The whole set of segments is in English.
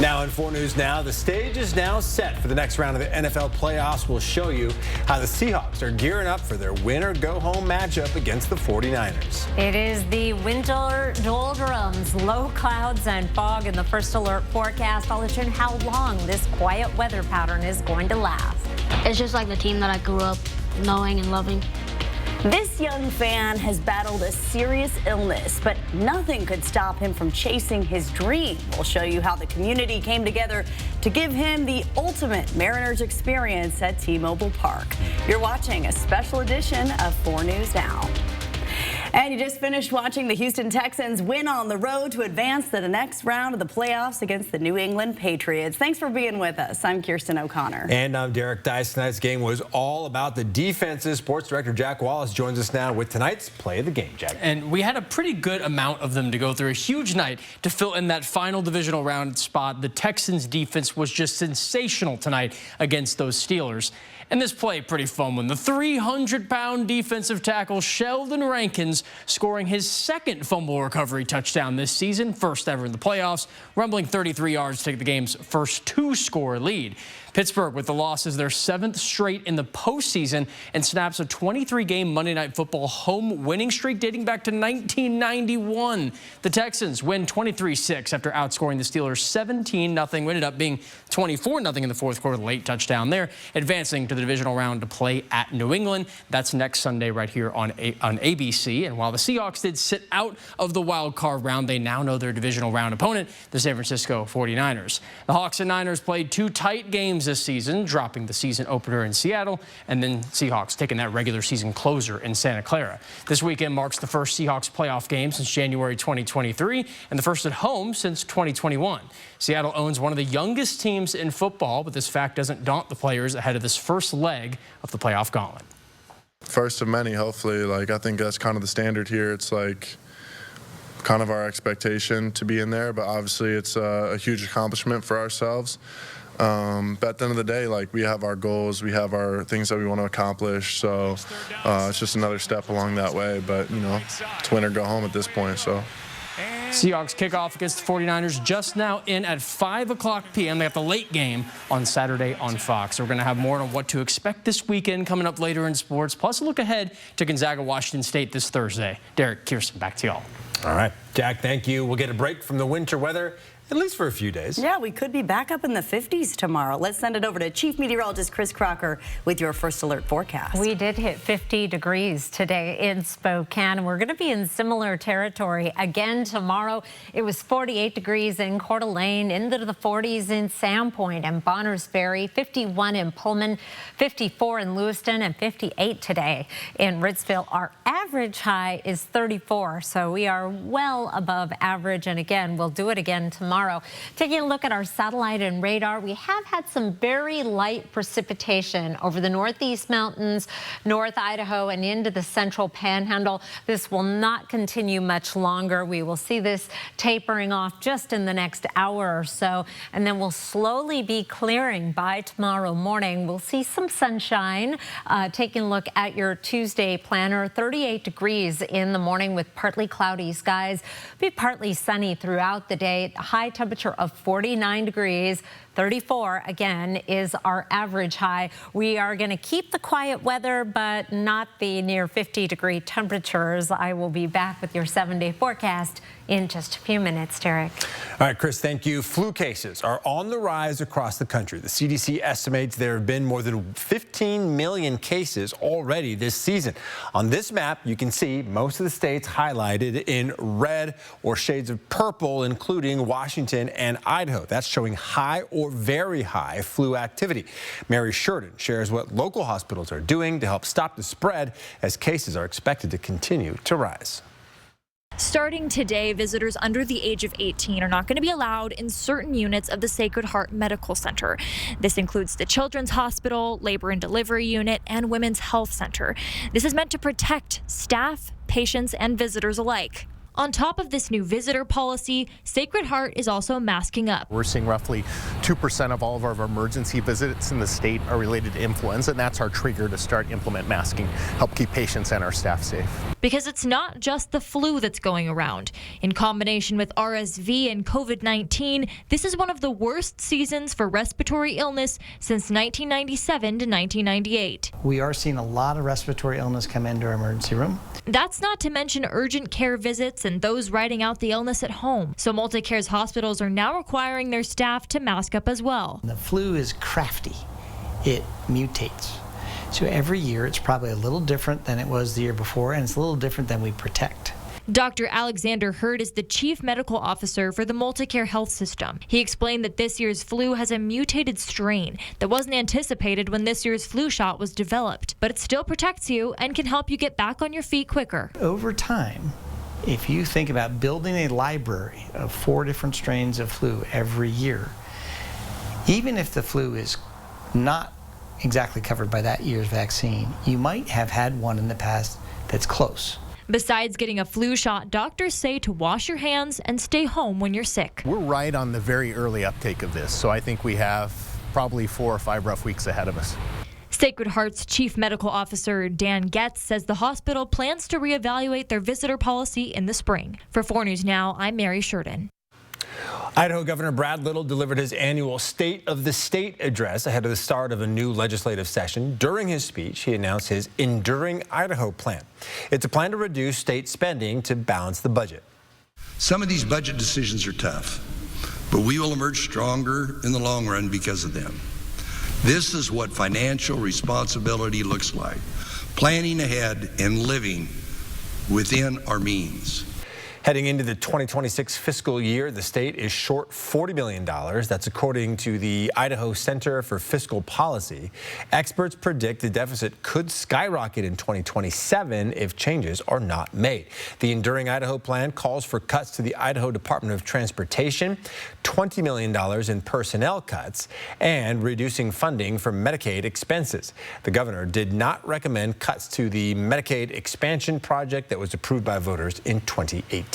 Now in 4 News Now, the stage is now set for the next round of the NFL playoffs. We'll show you how the Seahawks are gearing up for their win-or-go-home matchup against the 49ers. It is the winter doldrums, low clouds and fog in the first alert forecast. I'll let you know how long this quiet weather pattern is going to last. It's just like the team that I grew up knowing and loving. This young fan has battled a serious illness, but nothing could stop him from chasing his dream. We'll show you how the community came together to give him the ultimate Mariners experience at T-Mobile Park. You're watching a special edition of 4 News Now. And you just finished watching the Houston Texans win on the road to advance to the next round of the playoffs against the New England Patriots. Thanks for being with us. I'm Kirsten O'Connor. And I'm Derek Dice. Tonight's game was all about the defenses. Sports director Jack Wallace joins us now with tonight's play of the game, Jack. And we had a pretty good amount of them to go through. A huge night to fill in that final divisional round spot. The Texans defense was just sensational tonight against those Steelers. And this play, pretty fun one. The 300-pound defensive tackle Sheldon Rankins scoring his second fumble recovery touchdown this season, first ever in the playoffs, rumbling 33 yards to take the game's first 2-score lead. Pittsburgh, with the loss, is their 7th straight in the postseason and snaps a 23-game Monday Night Football home winning streak dating back to 1991. The Texans win 23-6 after outscoring the Steelers 17-0. Ended up being 24-0 in the fourth quarter, the late touchdown there, advancing to the divisional round to play at New England. That's next Sunday right here on ABC. And while the Seahawks did sit out of the wild card round, they now know their divisional round opponent, the San Francisco 49ers. The Hawks and Niners played 2 tight games this season, dropping the season opener in Seattle, and then Seahawks taking that regular season closer in Santa Clara. This weekend marks the first Seahawks playoff game since January 2023 and the first at home since 2021. Seattle owns one of the youngest teams in football, but this fact doesn't daunt the players ahead of this first leg of the playoff gauntlet. First of many, hopefully. I think that's kind of the standard here. It's kind of our expectation to be in there, but obviously it's a huge accomplishment for ourselves. But at the end of the day, we have our goals, we have our things that we want to accomplish, so it's just another step along that way. But, it's win or go home at this point, so. Seahawks kickoff against the 49ers just now in at 5:00 p.m. They have the late game on Saturday on Fox. So we're going to have more on what to expect this weekend coming up later in sports, plus a look ahead to Gonzaga, Washington State this Thursday. Derek, Kirsten, back to y'all. All right, Jack, thank you. We'll get a break from the winter weather, at least for a few days. Yeah, we could be back up in the 50s tomorrow. Let's send it over to Chief Meteorologist Chris Crocker with your first alert forecast. We did hit 50 degrees today in Spokane, and we're going to be in similar territory again tomorrow. It was 48 degrees in Coeur d'Alene, into the 40s in Sandpoint and Bonners Ferry, 51 in Pullman, 54 in Lewiston, and 58 today in Ritzville. Our average high is 34, so we are well above average, and again, we'll do it again tomorrow. Taking a look at our satellite and radar, we have had some very light precipitation over the northeast mountains, North Idaho, and into the central panhandle. This will not continue much longer. We will see this tapering off just in the next hour or so, and then we'll slowly be clearing by tomorrow morning. We'll see some sunshine. Taking a look at your Tuesday planner, 38 degrees in the morning with partly cloudy skies. Be partly sunny throughout the day. High temperature of 49 degrees. 34, again, is our average high. We are going to keep the quiet weather, but not the near 50-degree temperatures. I will be back with your 7-day forecast in just a few minutes, Derek. All right, Chris, thank you. Flu cases are on the rise across the country. The CDC estimates there have been more than 15 million cases already this season. On this map, you can see most of the states highlighted in red or shades of purple, including Washington and Idaho. That's showing high or very high flu activity. Mary Sheridan shares what local hospitals are doing to help stop the spread as cases are expected to continue to rise. Starting today, visitors under the age of 18 are not going to be allowed in certain units of the Sacred Heart Medical Center. This includes the Children's Hospital, Labor and Delivery Unit, and Women's Health Center. This is meant to protect staff, patients, and visitors alike. On top of this new visitor policy, Sacred Heart is also masking up. We're seeing roughly 2% of all of our emergency visits in the state are related to influenza, and that's our trigger to start implement masking, help keep patients and our staff safe. Because it's not just the flu that's going around. In combination with RSV and COVID-19, this is one of the worst seasons for respiratory illness since 1997 to 1998. We are seeing a lot of respiratory illness come into our emergency room. That's not to mention urgent care visits and those riding out the illness at home. So MultiCare's hospitals are now requiring their staff to mask up as well. The flu is crafty. It mutates. So every year it's probably a little different than it was the year before, and it's a little different than we protect. Dr. Alexander Hurd is the chief medical officer for the MultiCare Health System. He explained that this year's flu has a mutated strain that wasn't anticipated when this year's flu shot was developed, but it still protects you and can help you get back on your feet quicker. Over time, if you think about building a library of 4 different strains of flu every year, even if the flu is not exactly covered by that year's vaccine, you might have had one in the past that's close. Besides getting a flu shot, doctors say to wash your hands and stay home when you're sick. We're right on the very early uptake of this, so I think we have probably 4 or 5 rough weeks ahead of us. Sacred Heart's chief medical officer, Dan Getz, says the hospital plans to reevaluate their visitor policy in the spring. For 4 News Now, I'm Mary Sheridan. Idaho Governor Brad Little delivered his annual State of the State address ahead of the start of a new legislative session. During his speech, he announced his Enduring Idaho plan. It's a plan to reduce state spending to balance the budget. Some of these budget decisions are tough, but we will emerge stronger in the long run because of them. This is what financial responsibility looks like: planning ahead and living within our means. Heading into the 2026 fiscal year, the state is short $40 million. That's according to the Idaho Center for Fiscal Policy. Experts predict the deficit could skyrocket in 2027 if changes are not made. The Enduring Idaho plan calls for cuts to the Idaho Department of Transportation, $20 million in personnel cuts, and reducing funding for Medicaid expenses. The governor did not recommend cuts to the Medicaid expansion project that was approved by voters in 2018.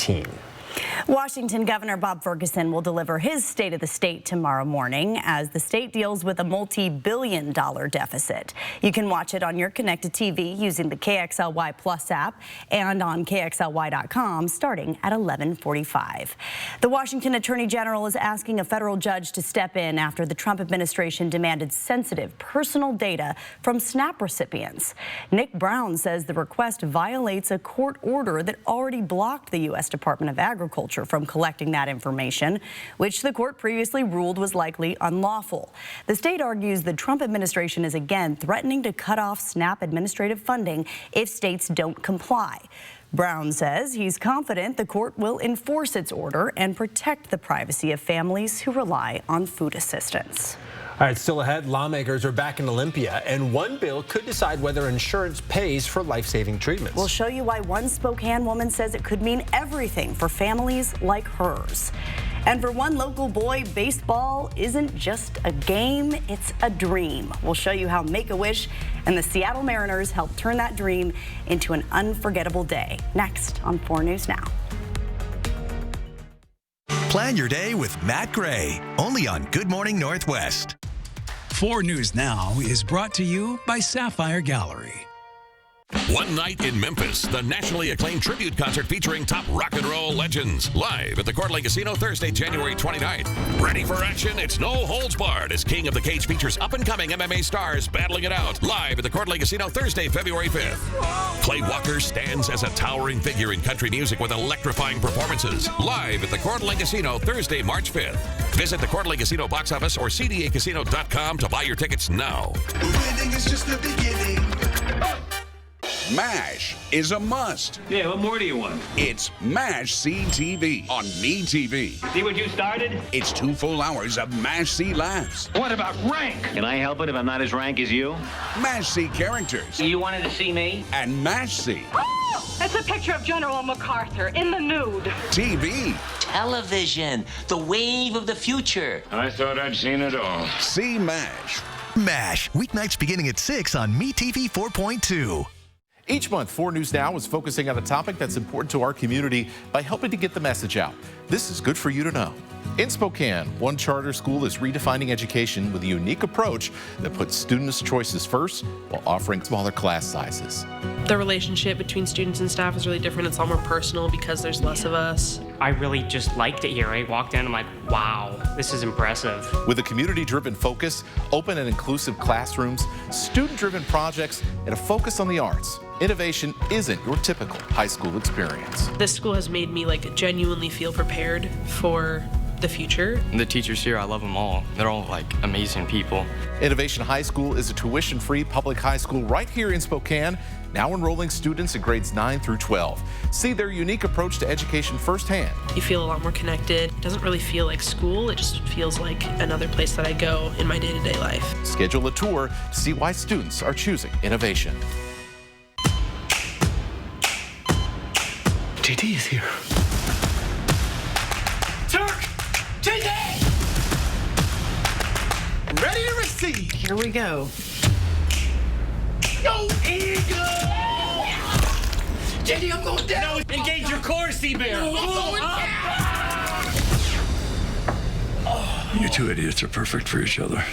Washington Governor Bob Ferguson will deliver his State of the State tomorrow morning as the state deals with a multi-billion-dollar deficit. You can watch it on your connected TV using the KXLY Plus app and on KXLY.com starting at 11:45. The Washington Attorney General is asking a federal judge to step in after the Trump administration demanded sensitive personal data from SNAP recipients. Nick Brown says the request violates a court order that already blocked the U.S. Department of Agriculture from collecting that information, which the court previously ruled was likely unlawful. The state argues the Trump administration is again threatening to cut off SNAP administrative funding if states don't comply. Brown says he's confident the court will enforce its order and protect the privacy of families who rely on food assistance. All right, still ahead, lawmakers are back in Olympia, and one bill could decide whether insurance pays for life-saving treatments. We'll show you why one Spokane woman says it could mean everything for families like hers. And for one local boy, baseball isn't just a game, it's a dream. We'll show you how Make-A-Wish and the Seattle Mariners helped turn that dream into an unforgettable day. Next on 4 News Now. Plan your day with Matt Gray, only on Good Morning Northwest. 4 News Now is brought to you by Sapphire Gallery. One night in Memphis, the nationally acclaimed tribute concert featuring top rock and roll legends. Live at the Coeur d'Alene Casino Thursday, January 29th. Ready for action? It's no holds barred as King of the Cage features up-and-coming MMA stars battling it out. Live at the Coeur d'Alene Casino Thursday, February 5th. Clay Walker stands as a towering figure in country music with electrifying performances. Live at the Coeur d'Alene Casino Thursday, March 5th. Visit the Coeur d'Alene Casino box office or CDAcasino.com to buy your tickets now. Winning is just the beginning. MASH is a must. Yeah, what more do you want? It's MASH CTV on MeTV. See what you started? It's 2 full hours of MASH C laughs. What about rank? Can I help it if I'm not as rank as you? MASH C characters. You wanted to see me? And MASH C. Oh, that's a picture of General MacArthur in the nude. TV. Television, the wave of the future. I thought I'd seen it all. See MASH. MASH, weeknights beginning at 6 on MeTV 4.2. Each month, 4 News Now is focusing on a topic that's important to our community by helping to get the message out. This is good for you to know. In Spokane, one charter school is redefining education with a unique approach that puts students' choices first while offering smaller class sizes. The relationship between students and staff is really different. It's a lot more personal because there's less of us. I really just liked it here. I walked in, I'm like, wow, this is impressive. With a community-driven focus, open and inclusive classrooms, student-driven projects, and a focus on the arts, innovation isn't your typical high school experience. This school has made me genuinely feel prepared for the future. The teachers here, I love them all. They're all amazing people. Innovation High School is a tuition-free public high school right here in Spokane, now enrolling students in grades 9 through 12. See their unique approach to education firsthand. You feel a lot more connected. It doesn't really feel like school. It just feels like another place that I go in my day-to-day life. Schedule a tour to see why students are choosing innovation. JD is here. Turk! JD! Ready to receive. Here we go. Go Eagle! JD, I'm going down. No, engage your core, Sea-Bear. You two idiots are perfect for each other.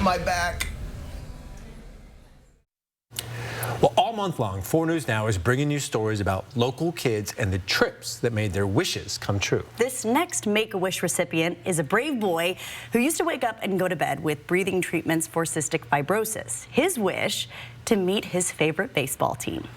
My back. Well, all month long, 4 News Now is bringing you stories about local kids and the trips that made their wishes come true. This next Make-A-Wish recipient is a brave boy who used to wake up and go to bed with breathing treatments for cystic fibrosis. His wish, to meet his favorite baseball team.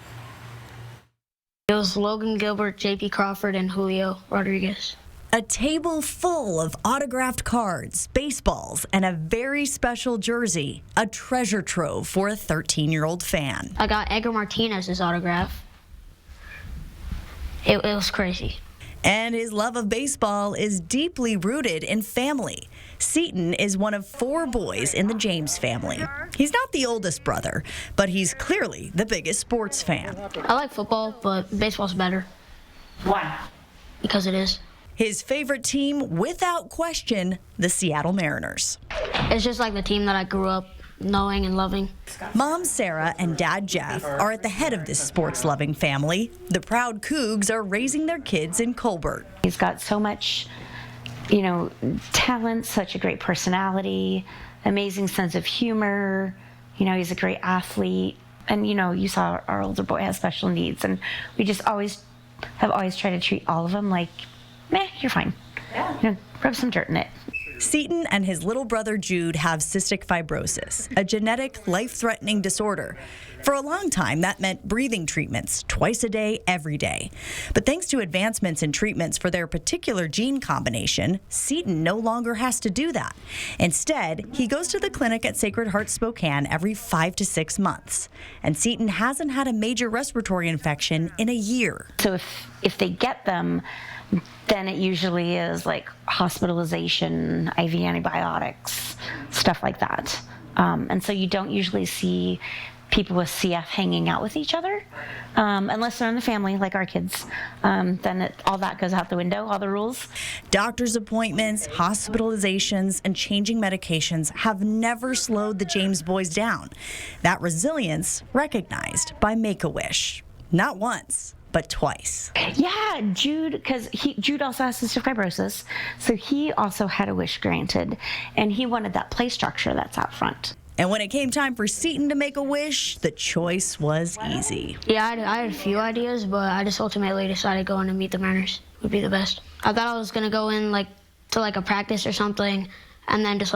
It was Logan Gilbert, J.P. Crawford, and Julio Rodriguez. A table full of autographed cards, baseballs, and a very special jersey. A treasure trove for a 13-year-old fan. I got Edgar Martinez's autograph. It was crazy. And his love of baseball is deeply rooted in family. Seton is one of 4 boys in the James family. He's not the oldest brother, but he's clearly the biggest sports fan. I like football, but baseball's better. Why? Because it is. His favorite team, without question, the Seattle Mariners. It's just like the team that I grew up knowing and loving. Mom Sarah and Dad Jeff are at the head of this sports-loving family. The proud Cougs are raising their kids in Colbert. He's got so much, talent, such a great personality, amazing sense of humor. He's a great athlete. And, you saw our older boy has special needs. And we just have always tried to treat all of them like, meh, you're fine. Yeah. Rub some dirt in it. Seton and his little brother Jude have cystic fibrosis, a genetic, life-threatening disorder. For a long time, that meant breathing treatments twice a day, every day. But thanks to advancements in treatments for their particular gene combination, Seton no longer has to do that. Instead, he goes to the clinic at Sacred Heart Spokane every 5 to 6 months. And Seton hasn't had a major respiratory infection in a year. So if they get them, then it usually is like hospitalization, IV antibiotics, stuff like that. And so you don't usually see people with CF hanging out with each other, unless they're in the family, like our kids. Then all that goes out the window, all the rules. Doctor's appointments, hospitalizations, and changing medications have never slowed the James boys down. That resilience recognized by Make-A-Wish. Not once, but twice. Yeah, Jude, because Jude also has cystic fibrosis, so he also had a wish granted, and he wanted that play structure that's out front. And when it came time for Seton to make a wish, the choice was easy. Yeah, I had a few ideas, but I just ultimately decided going to meet the Mariners would be the best. I thought I was gonna go in to a practice or something, and then just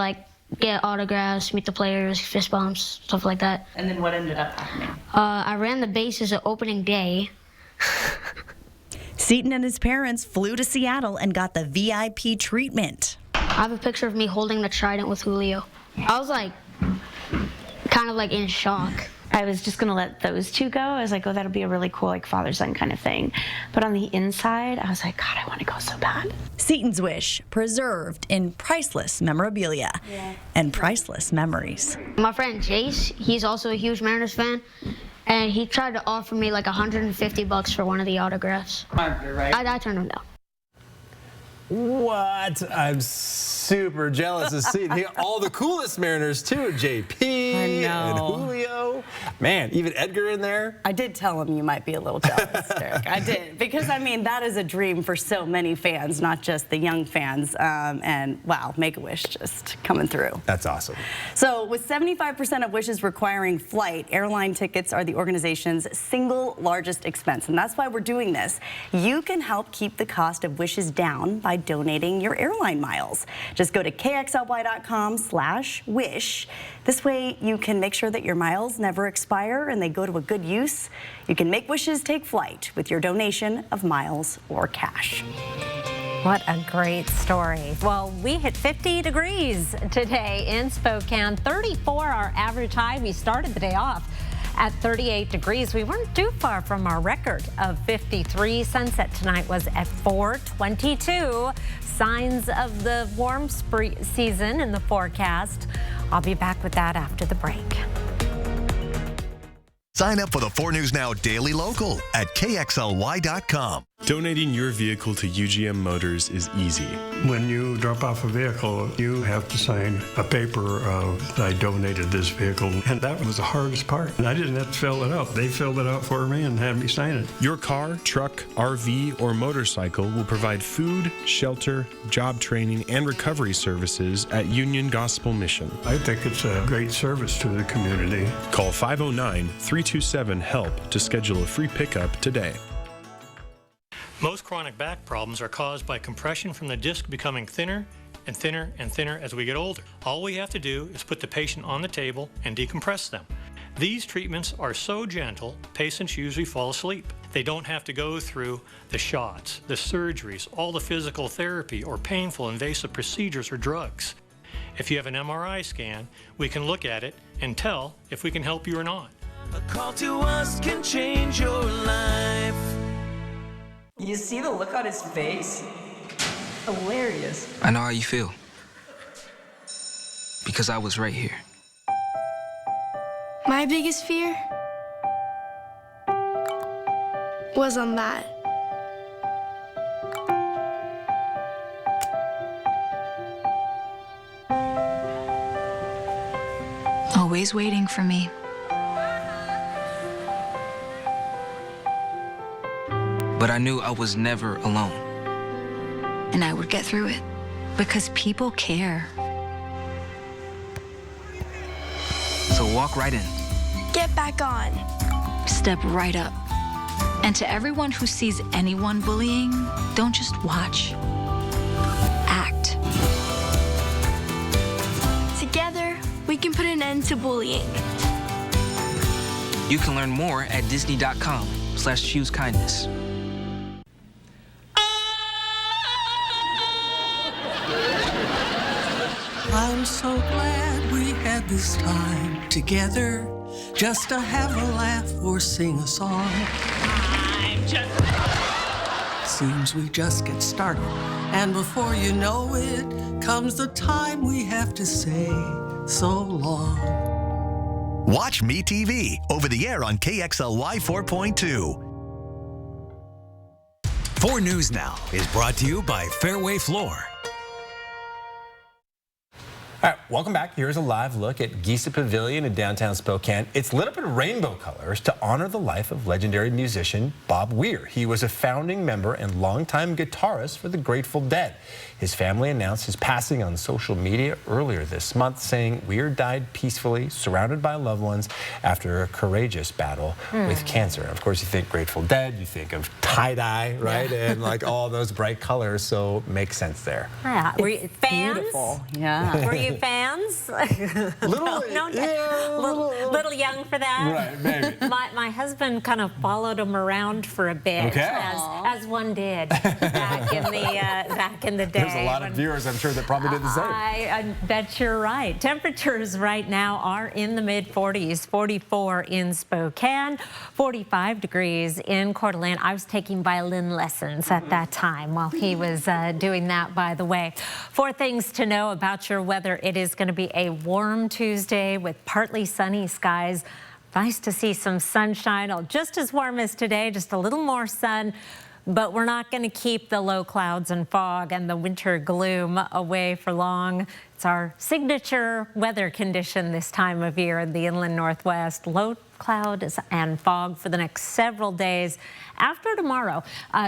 get autographs, meet the players, fist bumps, stuff like that. And then what ended up happening? I ran the bases at opening day. Seton and his parents flew to Seattle and got the VIP treatment. I have a picture of me holding the trident with Julio. I was kind of in shock. I was just gonna let those two go. I was like, oh, that'll be a really cool father-son kind of thing. But on the inside, I was like, God, I want to go so bad. Seton's wish preserved in priceless memorabilia and priceless memories. My friend Chase, he's also a huge Mariners fan, and he tried to offer me $150 for one of the autographs. Right? I turned him down. What? I'm super jealous of seeing all the coolest Mariners too. JP and Julio. Man, even Edgar in there. I did tell him you might be a little jealous, Derek. I did, because I mean that is a dream for so many fans, not just the young fans. And wow, Make-A-Wish just coming through. That's awesome. So with 75% of wishes requiring flight, airline tickets are the organization's single largest expense, and that's why we're doing this. You can help keep the cost of wishes down by donating your airline miles. Just go to kxly.com/wish. This way you can make sure that your miles never expire and they go to a good use. You can make wishes take flight with your donation of miles or cash. What a great story. Well, we hit 50 degrees today in Spokane, 34 our average high. We started the day off at 38 degrees. We weren't too far from our record of 53. Sunset tonight was at 4:22. Signs of the warm spring season in the forecast. I'll be back with that after the break. Sign up for the 4 News Now Daily Local at KXLY.com. Donating your vehicle to UGM Motors is easy. When you drop off a vehicle, you have to sign a paper of, I donated this vehicle. And that was the hardest part. And I didn't have to fill it out. They filled it out for me and had me sign it. Your car, truck, RV, or motorcycle will provide food, shelter, job training, and recovery services at Union Gospel Mission. I think it's a great service to the community. Call 509-327-HELP to schedule a free pickup today. Most chronic back problems are caused by compression from the disc becoming thinner and thinner and thinner as we get older. All we have to do is put the patient on the table and decompress them. These treatments are so gentle, patients usually fall asleep. They don't have to go through the shots, the surgeries, all the physical therapy, or painful invasive procedures or drugs. If you have an MRI scan, we can look at it and tell if we can help you or not. A call to us can change your life. You see the look on his face? Hilarious. I know how you feel. Because I was right here. My biggest fear was on that. Always waiting for me. But I knew I was never alone. And I would get through it. Because people care. So walk right in. Get back on. Step right up. And to everyone who sees anyone bullying, don't just watch. Act. Together, we can put an end to bullying. You can learn more at disney.com/choose-kindness. I'm so glad we had this time together, just to have a laugh or sing a song. Seems we just get started, and before you know it, comes the time we have to say so long. Watch MeTV over the air on KXLY 4.2. 4 News Now is brought to you by Fairway Floor. All right, welcome back. Here's a live look at Gisa Pavilion in downtown Spokane. It's lit up in rainbow colors to honor the life of legendary musician Bob Weir. He was a founding member and longtime guitarist for the Grateful Dead. His family announced his passing on social media earlier this month, saying Weir died peacefully, surrounded by loved ones, after a courageous battle with cancer. Of course, you think Grateful Dead, you think of tie-dye, right? Yeah. And like all those bright colors, so makes sense there. Yeah. Were you fans? Beautiful. Yeah. Were you fans? Little young for that. Right, maybe. My husband kind of followed him around for a bit, as one did back in the day. There's a lot of viewers, I'm sure, that probably did the same. I bet you're right. Temperatures right now are in the mid-40s, 44 in Spokane, 45 degrees in Coeur d'Alene. I was taking violin lessons at that time while he was doing that, by the way. 4 things to know about your weather. It is going to be a warm Tuesday with partly sunny skies. Nice to see some sunshine, just as warm as today, just a little more sun. but we're not going to keep the low clouds and fog and the winter gloom away for long. It's our signature weather condition this time of year in the inland Northwest. Low clouds and fog for the next several days after tomorrow.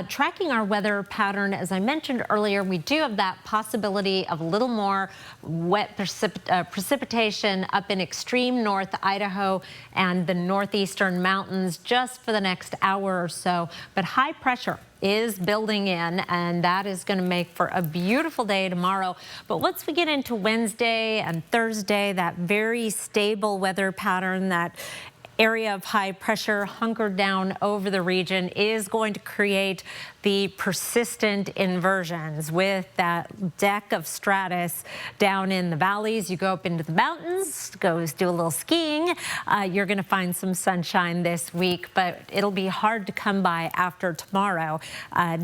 Tracking our weather pattern, as I mentioned earlier, we do have that possibility of a little more wet precipitation up in extreme north Idaho and the northeastern mountains just for the next hour or so. But high pressure is building in, and that is going to make for a beautiful day tomorrow. But once we get into Wednesday and Thursday, that very stable weather pattern, that area of high pressure hunkered down over the region is going to create the persistent inversions with that deck of stratus down in the valleys. You go up into the mountains, do a little skiing. You're going to find some sunshine this week, but it'll be hard to come by after tomorrow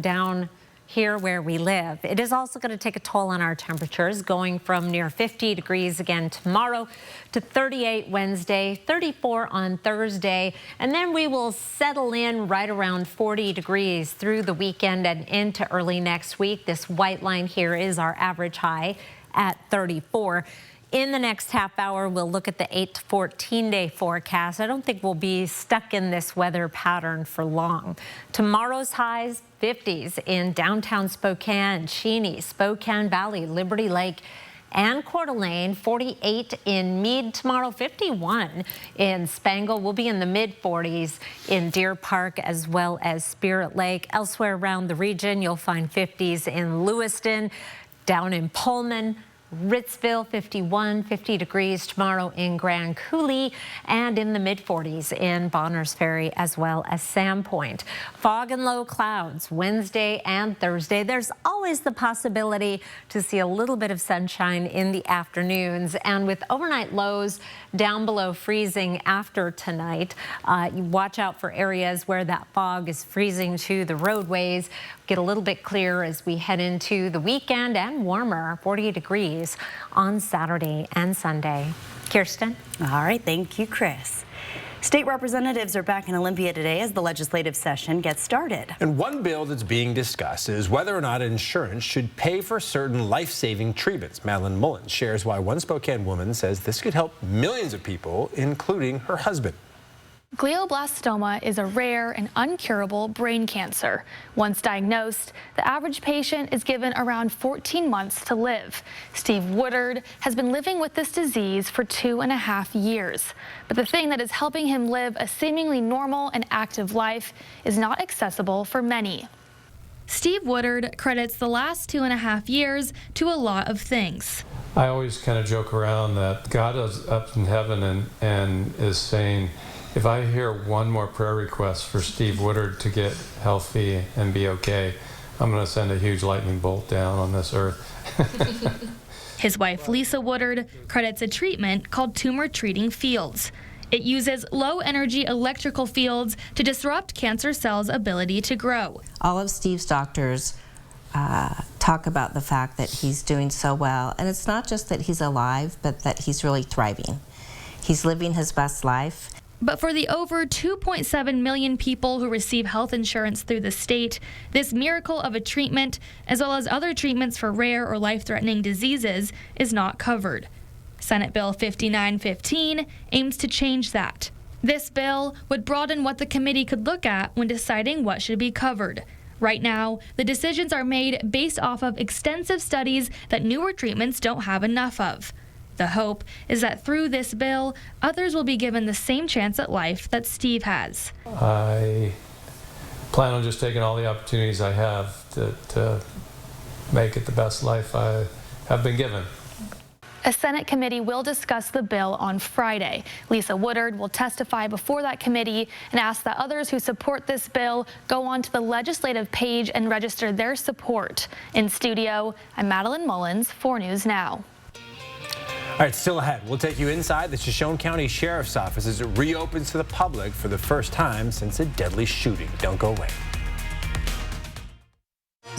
down here where we live. It is also going to take a toll on our temperatures, going from near 50 degrees again tomorrow to 38 Wednesday, 34 on Thursday, and then we will settle in right around 40 degrees through the weekend and into early next week. This white line here is our average high at 34. In the next half hour, we'll look at the 8 to 14-day forecast. I don't think we'll be stuck in this weather pattern for long. Tomorrow's highs, 50s in downtown Spokane, Cheney, Spokane Valley, Liberty Lake, and Coeur d'Alene. 48 in Meade tomorrow, 51 in Spangle. We'll be in the mid-40s in Deer Park as well as Spirit Lake. Elsewhere around the region, you'll find 50s in Lewiston, down in Pullman, Ritzville, 51, 50 degrees tomorrow in Grand Coulee, and in the mid-40s in Bonners Ferry as well as Sandpoint. Fog and low clouds Wednesday and Thursday. There's always the possibility to see a little bit of sunshine in the afternoons, and with overnight lows down below freezing after tonight, you watch out for areas where that fog is freezing to the roadways. Get a little bit clearer as we head into the weekend and warmer, 40 degrees on Saturday and Sunday. Kirsten? All right, thank you, Chris. State representatives are back in Olympia today as the legislative session gets started. And one bill that's being discussed is whether or not insurance should pay for certain life-saving treatments. Madeline Mullins shares why one Spokane woman says this could help millions of people, including her husband. Glioblastoma is a rare and uncurable brain cancer. Once diagnosed, the average patient is given around 14 months to live. Steve Woodard has been living with this disease for 2.5 years. But the thing that is helping him live a seemingly normal and active life is not accessible for many. Steve Woodard credits the last 2.5 years to a lot of things. I always kind of joke around that God is up in heaven and is saying, if I hear one more prayer request for Steve Woodard to get healthy and be okay, I'm going to send a huge lightning bolt down on this earth. His wife, Lisa Woodard, credits a treatment called tumor treating fields. It uses low-energy electrical fields to disrupt cancer cells' ability to grow. All of Steve's doctors talk about the fact that he's doing so well, and it's not just that he's alive, but that he's really thriving. He's living his best life. But for the over 2.7 million people who receive health insurance through the state, this miracle of a treatment, as well as other treatments for rare or life-threatening diseases, is not covered. Senate Bill 5915 aims to change that. This bill would broaden what the committee could look at when deciding what should be covered. Right now, the decisions are made based off of extensive studies that newer treatments don't have enough of. The hope is that through this bill, others will be given the same chance at life that Steve has. I plan on just taking all the opportunities I have to make it the best life I have been given. A Senate committee will discuss the bill on Friday. Lisa Woodard will testify before that committee and ask that others who support this bill go onto the legislative page and register their support. In studio, I'm Madeline Mullins, 4 News Now. All right, still ahead, we'll take you inside the Shoshone County Sheriff's Office as it reopens to the public for the first time since a deadly shooting. Don't go away.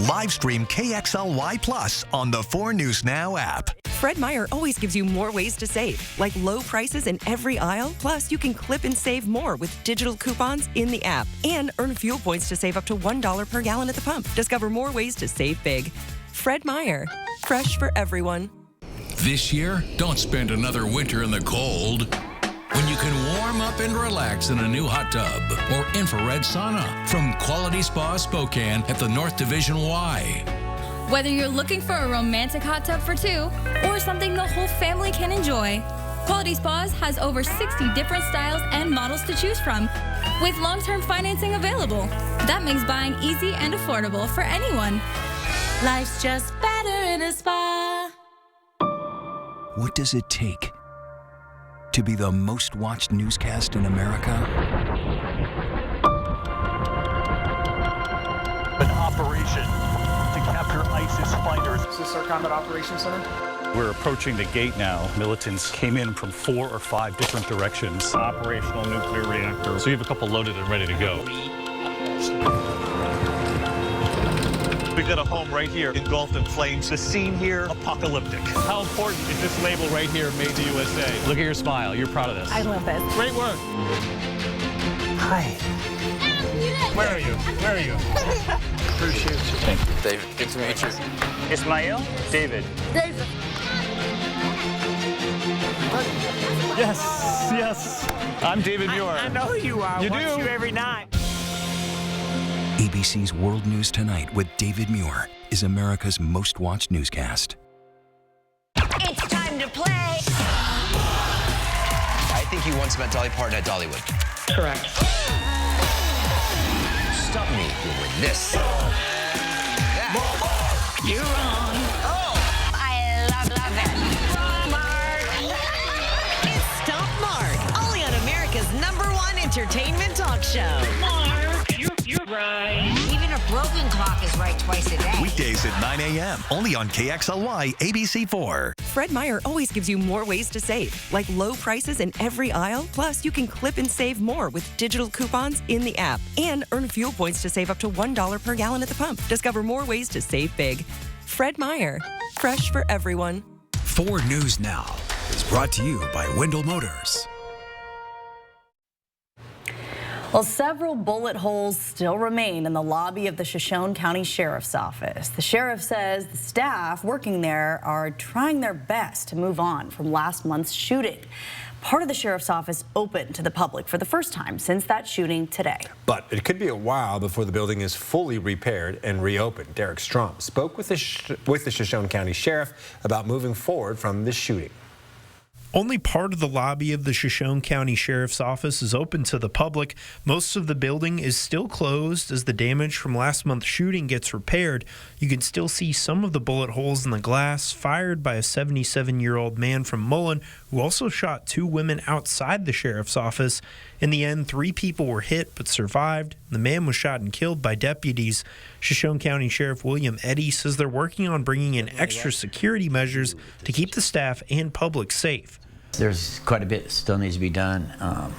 Live stream KXLY Plus on the 4 News Now app. Fred Meyer always gives you more ways to save, like low prices in every aisle. Plus, you can clip and save more with digital coupons in the app and earn fuel points to save up to $1 per gallon at the pump. Discover more ways to save big. Fred Meyer, fresh for everyone. This year, don't spend another winter in the cold when you can warm up and relax in a new hot tub or infrared sauna from Quality Spa Spokane at the North Division Y. Whether you're looking for a romantic hot tub for two or something the whole family can enjoy, Quality Spas has over 60 different styles and models to choose from, with long-term financing available. That makes buying easy and affordable for anyone. Life's just better in a spa. What does it take to be the most watched newscast in America? An operation to capture ISIS fighters. Is this our Combat Operations Center? We're approaching the gate now. Militants came in from 4 or 5 different directions. Operational nuclear reactor. So you have a couple loaded and ready to go. We've got a home right here engulfed in flames. The scene here, apocalyptic. How important is this label right here, Made in the USA? Look at your smile. You're proud of this. I love this. Great work. Hi. Where are you? Where are you? Appreciate you. Thank you, David. Good to meet you. Ismail? David. David. Yes, yes. I'm David Muir. I know who you are. You Watch do? you every night. ABC's World News Tonight with David Muir is America's most watched newscast. It's time to play. I think you once met Dolly Parton at Dollywood. Correct. Stop me, you'll win this. You're wrong. Oh, I love it. Mark. It's Stump Mark, only on America's #1 entertainment talk show. Mark, you're right. Even a broken clock is right twice a day. Weekdays at 9 a.m. only on KXLY ABC4. Fred Meyer always gives you more ways to save, like low prices in every aisle. Plus, you can clip and save more with digital coupons in the app and earn fuel points to save up to $1 per gallon at the pump. Discover more ways to save big. Fred Meyer, fresh for everyone. 4 News Now is brought to you by Wendell Motors. Well, several bullet holes still remain in the lobby of the Shoshone County Sheriff's Office. The sheriff says the staff working there are trying their best to move on from last month's shooting. Part of the sheriff's office open to the public for the first time since that shooting today. But it could be a while before the building is fully repaired and reopened. Derek Strom spoke with the Shoshone County Sheriff about moving forward from this shooting. Only part of the lobby of the Shoshone County Sheriff's Office is open to the public. Most of the building is still closed as the damage from last month's shooting gets repaired. You can still see some of the bullet holes in the glass fired by a 77-year-old man from Mullen who also shot 2 women outside the sheriff's office. In the end, 3 people were hit but survived. The man was shot and killed by deputies. Shoshone County Sheriff William Eddy says they're working on bringing in extra security measures to keep the staff and public safe. There's quite a bit still needs to be done.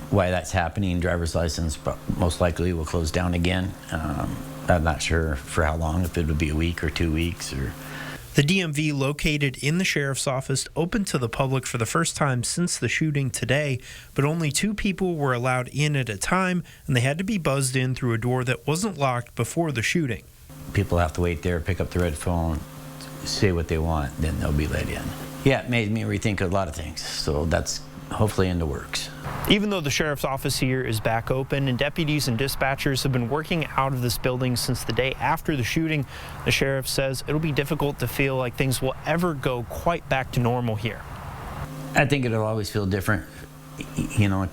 Why that's happening, driver's license most likely will close down again. I'm not sure for how long, if it would be a week or 2 weeks. The DMV located in the sheriff's office opened to the public for the first time since the shooting today, but only 2 people were allowed in at a time, and they had to be buzzed in through a door that wasn't locked before the shooting. People have to wait there, pick up the red phone, say what they want, then they'll be let in. Yeah, it made me rethink a lot of things, so that's hopefully in the works. Even though the sheriff's office here is back open and deputies and dispatchers have been working out of this building since the day after the shooting, the sheriff says it'll be difficult to feel like things will ever go quite back to normal here. I think it'll always feel different. You know,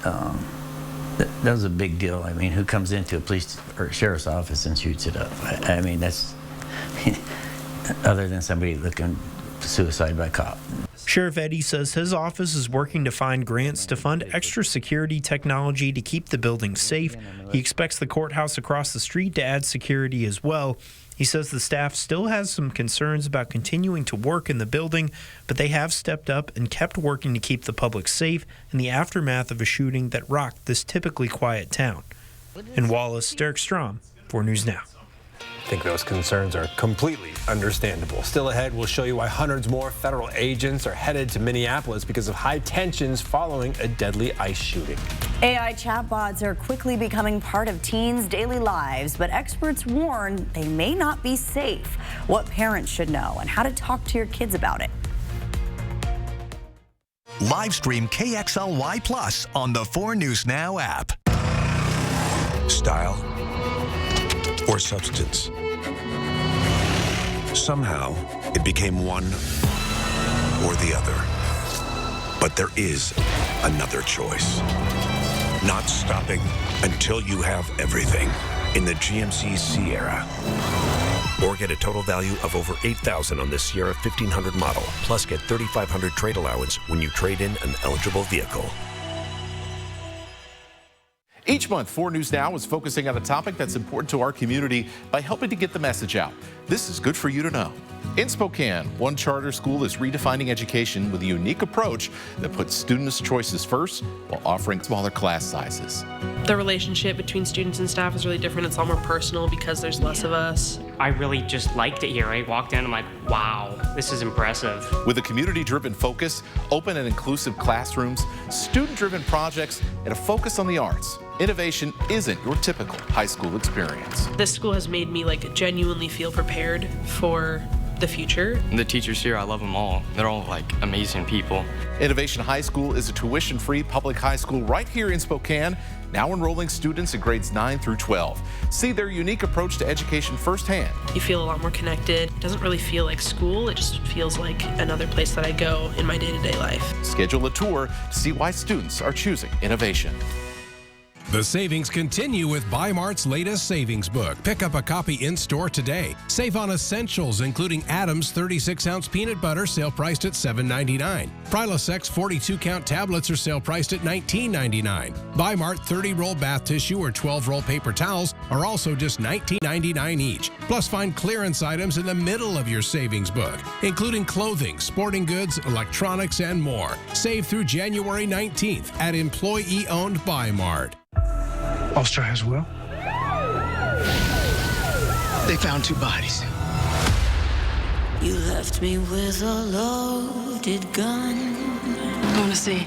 that was a big deal. I mean, who comes into a police or sheriff's office and shoots it up? I mean, that's other than somebody looking suicide by cop. Sheriff Eddy says his office is working to find grants to fund extra security technology to keep the building safe. He expects the courthouse across the street to add security as well. He says the staff still has some concerns about continuing to work in the building, but they have stepped up and kept working to keep the public safe in the aftermath of a shooting that rocked this typically quiet town. In Wallace, Derek Strom, 4 News Now. I think those concerns are completely understandable. Still ahead, we'll show you why hundreds more federal agents are headed to Minneapolis because of high tensions following a deadly ICE shooting. AI chatbots are quickly becoming part of teens' daily lives, but experts warn they may not be safe. What parents should know and how to talk to your kids about it. Live stream KXLY Plus on the 4 News Now app. Style or substance. Somehow, it became one or the other. But there is another choice. Not stopping until you have everything in the GMC Sierra. Or get a total value of over $8,000 on the Sierra 1500 model, plus get $3,500 trade allowance when you trade in an eligible vehicle. Each month, 4 News Now is focusing on a topic that's important to our community by helping to get the message out. This is good for you to know. In Spokane, one charter school is redefining education with a unique approach that puts students' choices first while offering smaller class sizes. The relationship between students and staff is really different. It's a lot more personal because there's less of us. I really just liked it here. I walked in, I'm like, wow, this is impressive. With a community-driven focus, open and inclusive classrooms, student-driven projects, and a focus on the arts, innovation isn't your typical high school experience. This school has made me genuinely feel prepared for the future. The teachers here, I love them all. They're all amazing people. Innovation High School is a tuition-free public high school right here in Spokane, now enrolling students in grades 9 through 12. See their unique approach to education firsthand. You feel a lot more connected. It doesn't really feel like school. It just feels like another place that I go in my day-to-day life. Schedule a tour to see why students are choosing innovation. The savings continue with Bi-Mart's latest savings book. Pick up a copy in-store today. Save on essentials, including Adams 36-ounce peanut butter, sale priced at $7.99. Prilosec 42-count tablets are sale priced at $19.99. Bi-Mart 30-roll bath tissue or 12-roll paper towels are also just $19.99 each. Plus, find clearance items in the middle of your savings book, including clothing, sporting goods, electronics, and more. Save through January 19th at employee-owned Bi-Mart. Ulster has Will. They found 2 bodies. You left me with a loaded gun. I want to see.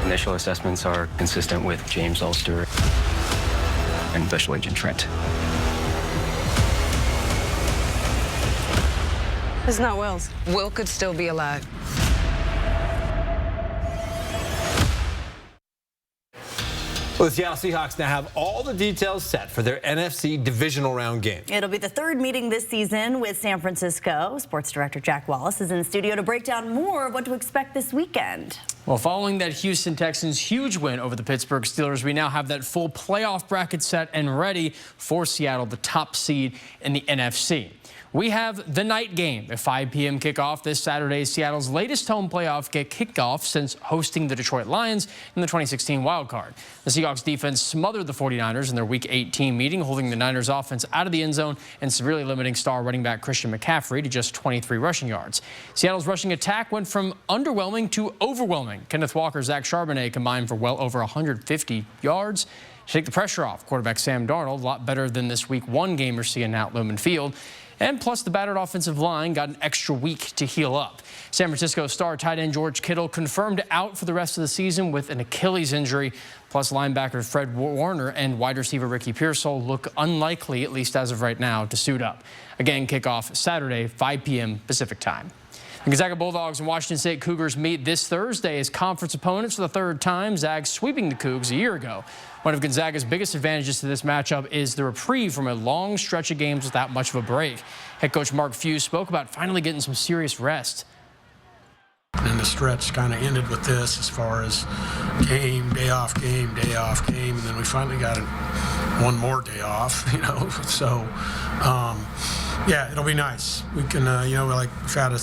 Initial assessments are consistent with James Ulster and Special Agent Trent. It's not Will's. Will could still be alive. Well, the Seattle Seahawks now have all the details set for their NFC divisional round game. It'll be the 3rd meeting this season with San Francisco. Sports director Jack Wallace is in the studio to break down more of what to expect this weekend. Well, following that Houston Texans' huge win over the Pittsburgh Steelers, we now have that full playoff bracket set and ready for Seattle, the top seed in the NFC. We have the night game at 5 p.m. kickoff this Saturday, Seattle's latest home playoff kickoff since hosting the Detroit Lions in the 2016 wild card. The Seahawks defense smothered the 49ers in their Week 18 meeting, holding the Niners offense out of the end zone and severely limiting star running back Christian McCaffrey to just 23 rushing yards. Seattle's rushing attack went from underwhelming to overwhelming. Kenneth Walker, Zach Charbonnet combined for well over 150 yards. To take the pressure off, quarterback Sam Darnold, a lot better than this Week 1 game we're seeing at Lumen Field. And plus, the battered offensive line got an extra week to heal up. San Francisco star tight end George Kittle confirmed out for the rest of the season with an Achilles injury. Plus, linebacker Fred Warner and wide receiver Ricky Pearsall look unlikely, at least as of right now, to suit up. Again, kickoff Saturday, 5 p.m. Pacific time. The Gonzaga Bulldogs and Washington State Cougars meet this Thursday as conference opponents for the 3rd time. Zags sweeping the Cougs a year ago. One of Gonzaga's biggest advantages to this matchup is the reprieve from a long stretch of games without much of a break. Head coach Mark Few spoke about finally getting some serious rest. And the stretch kind of ended with this as far as game, day off, game, day off, game, and then we finally got one more day off, So, yeah, it'll be nice. We can, we've had a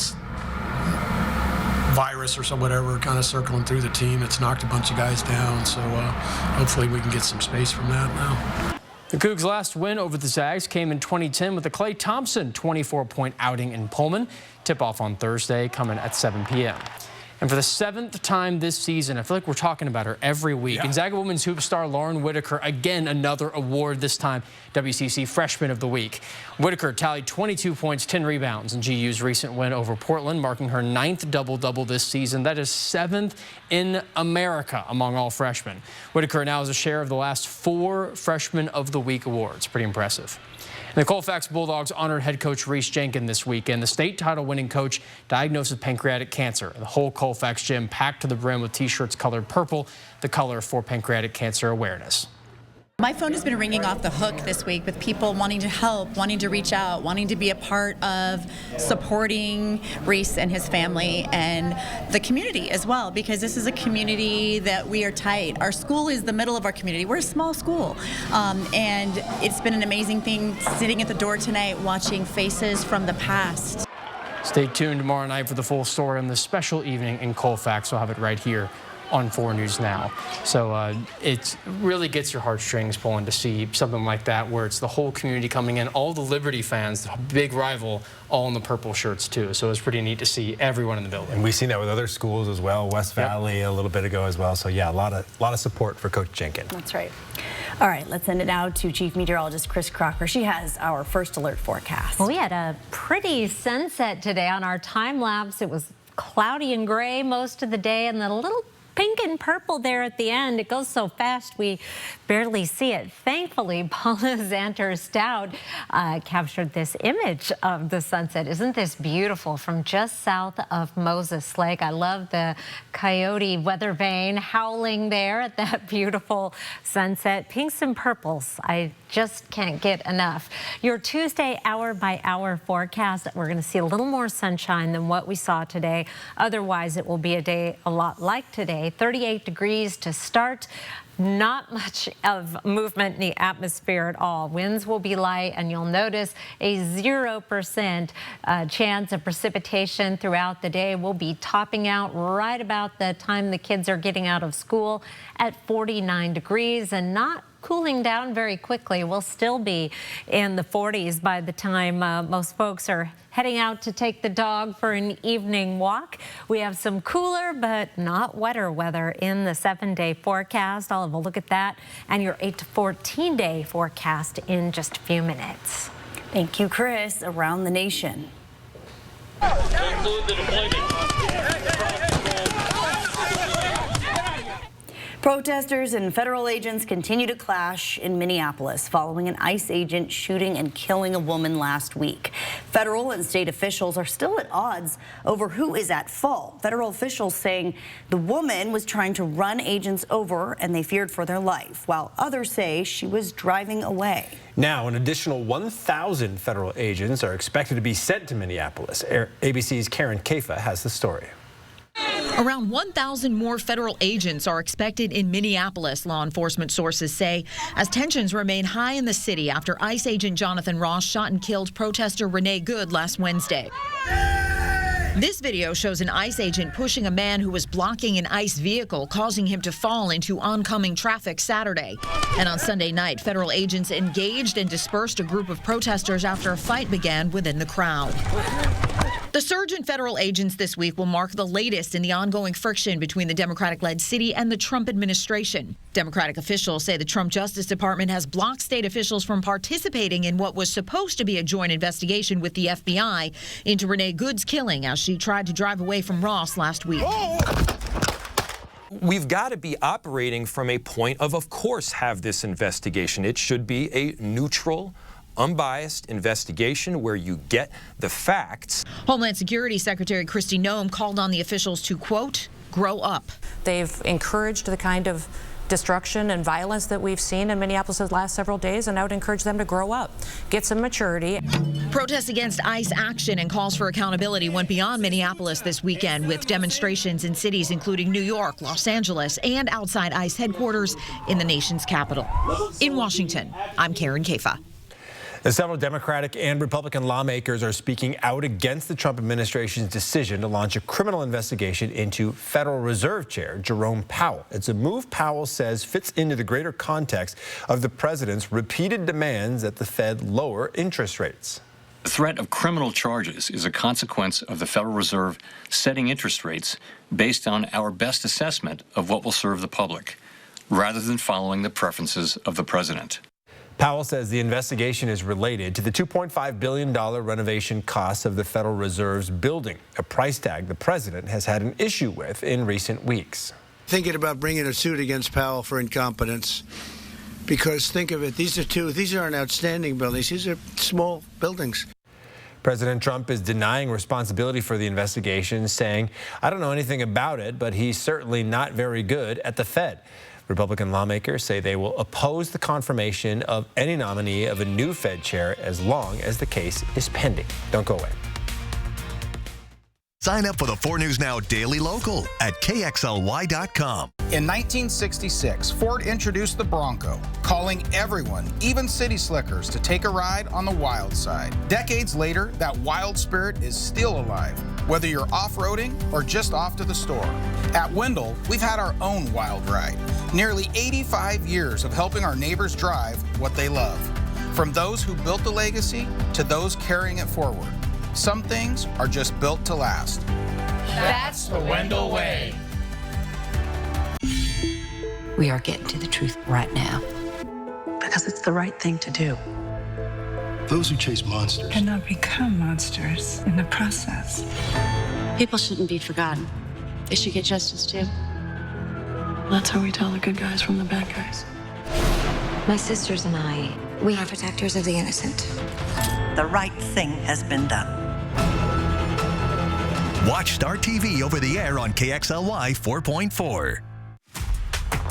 virus or whatever kind of circling through the team. It's knocked a bunch of guys down, so hopefully we can get some space from that now. The Cougs' last win over the Zags came in 2010 with a Klay Thompson 24-point outing in Pullman. Tip-off on Thursday coming at 7 p.m. And for the 7th time this season, I feel like we're talking about her every week. Gonzaga women's hoop star Lauren Whitaker, again, another award, this time WCC Freshman of the Week. Whitaker tallied 22 points, 10 rebounds in GU's recent win over Portland, marking her 9th double-double this season. That is 7th in America among all freshmen. Whitaker now has a share of the last 4 Freshman of the Week awards. Pretty impressive. And the Colfax Bulldogs honored head coach Reese Jenkins this weekend. The state title-winning coach diagnosed with pancreatic cancer. The whole Colfax gym packed to the brim with T-shirts colored purple, the color for pancreatic cancer awareness. My phone has been ringing off the hook this week with people wanting to help, wanting to reach out, wanting to be a part of supporting Reese and his family and the community as well, because this is a community that we are tight. Our school is the middle of our community. We're a small school, and it's been an amazing thing sitting at the door tonight watching faces from the past. Stay tuned tomorrow night for the full story on this special evening in Colfax. We'll have it right here on 4 News Now. So it really gets your heartstrings pulling to see something like that, where it's the whole community coming in, all the Liberty fans, the big rival, all in the purple shirts too. So it's pretty neat to see everyone in the building. And we've seen that with other schools as well, West Valley a little bit ago as well. So yeah, a lot of support for Coach Jenkins. That's right. All right, let's send it out to Chief Meteorologist Chris Crocker. She has our first alert forecast. Well, we had a pretty sunset today on our time lapse. It was cloudy and gray most of the day, and then a little pink and purple there at the end. It goes so fast we barely see it. Thankfully, Paula Zanter Stout captured this image of the sunset. Isn't this beautiful from just south of Moses Lake? I love the coyote weather vane howling there at that beautiful sunset. Pinks and purples. I just can't get enough. Your Tuesday hour-by-hour forecast, we're going to see a little more sunshine than what we saw today. Otherwise, it will be a day a lot like today. 38 degrees to start. Not much of movement in the atmosphere at all. Winds will be light, and you'll notice a 0% chance of precipitation throughout the day. We'll be topping out right about the time the kids are getting out of school at 49 degrees and not cooling down very quickly. We'll still be in the 40s by the time most folks are heading out to take the dog for an evening walk. We have some cooler but not wetter weather in the 7-day forecast. I'll have a look at that and your 8 to 14-day forecast in just a few minutes. Thank you, Chris. Around the nation. Protesters and federal agents continue to clash in Minneapolis following an ICE agent shooting and killing a woman last week. Federal and state officials are still at odds over who is at fault. Federal officials saying the woman was trying to run agents over and they feared for their life, while others say she was driving away. Now, an additional 1,000 federal agents are expected to be sent to Minneapolis. ABC's Karen Kafa has the story. Around 1,000 more federal agents are expected in Minneapolis, law enforcement sources say, as tensions remain high in the city after ICE agent Jonathan Ross shot and killed protester Renee Good last Wednesday. This video shows an ICE agent pushing a man who was blocking an ICE vehicle, causing him to fall into oncoming traffic Saturday. And on Sunday night, federal agents engaged and dispersed a group of protesters after a fight began within the crowd. The surge in federal agents this week will mark the latest in the ongoing friction between the Democratic-led city and the Trump administration. Democratic officials say the Trump Justice Department has blocked state officials from participating in what was supposed to be a joint investigation with the FBI into Renee Good's killing as she tried to drive away from Ross last week. We've got to be operating from a point of course, have this investigation. It should be a neutral, unbiased investigation where you get the facts. Homeland Security Secretary Kristi Noem called on the officials to, quote, grow up. They've encouraged the kind of destruction and violence that we've seen in Minneapolis the last several days, and I would encourage them to grow up, get some maturity. Protests against ICE action and calls for accountability went beyond Minneapolis this weekend, with demonstrations in cities including New York, Los Angeles, and outside ICE headquarters in the nation's capital. In Washington, I'm Karen Kafa. Several Democratic and Republican lawmakers are speaking out against the Trump administration's decision to launch a criminal investigation into Federal Reserve Chair Jerome Powell. It's a move Powell says fits into the greater context of the president's repeated demands that the Fed lower interest rates. The threat of criminal charges is a consequence of the Federal Reserve setting interest rates based on our best assessment of what will serve the public, rather than following the preferences of the president. Powell says the investigation is related to the $2.5 billion renovation costs of the Federal Reserve's building, a price tag the president has had an issue with in recent weeks. Thinking about bringing a suit against Powell for incompetence, because think of it, these aren't outstanding buildings, these are small buildings. President Trump is denying responsibility for the investigation, saying, "I don't know anything about it, but he's certainly not very good at the Fed." Republican lawmakers say they will oppose the confirmation of any nominee of a new Fed chair as long as the case is pending. Don't go away. Sign up for the 4 News Now Daily Local at KXLY.com. In 1966, Ford introduced the Bronco, calling everyone, even city slickers, to take a ride on the wild side. Decades later, that wild spirit is still alive, whether you're off-roading or just off to the store. At Wendell, we've had our own wild ride. Nearly 85 years of helping our neighbors drive what they love. From those who built the legacy to those carrying it forward. Some things are just built to last. That's the Wendell way. We are getting to the truth right now. Because it's the right thing to do. Those who chase monsters cannot become monsters in the process. People shouldn't be forgotten. They should get justice too. That's how we tell the good guys from the bad guys. My sisters and I, we are protectors of the innocent. The right thing has been done. Watch Star TV over the air on KXLY 4.4.